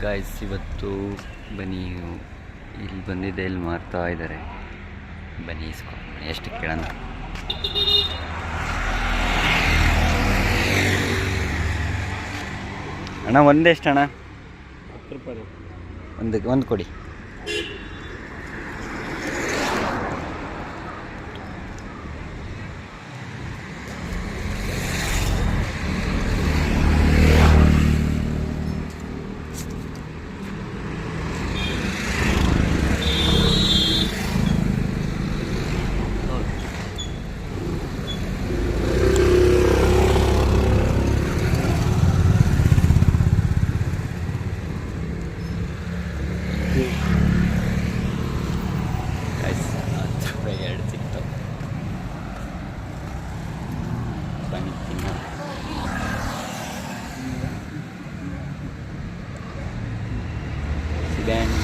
Guys, ಇವತ್ತು ಬನ್ನಿ ಇಲ್ಲಿ ಬಂದಿದ್ದೆ, ಇಲ್ಲಿ ಮಾರ್ತಾ ಇದ್ದಾರೆ. ಬನ್ನಿ ಇಸ್ಕೊಂಡು ಎಷ್ಟು ಕೇಳೋಣ. ಅಣ್ಣ ಒಂದೆಷ್ಟು ಅಣ್ಣ? 10 ರೂಪಾಯಿ. ಒಂದು ಕೊಡಿ. ಎರಡು ಸಿಕ್ತು. ಬನ್ನಿ ತಿನ್ನೋಣ. ಸಿಗಂಡ್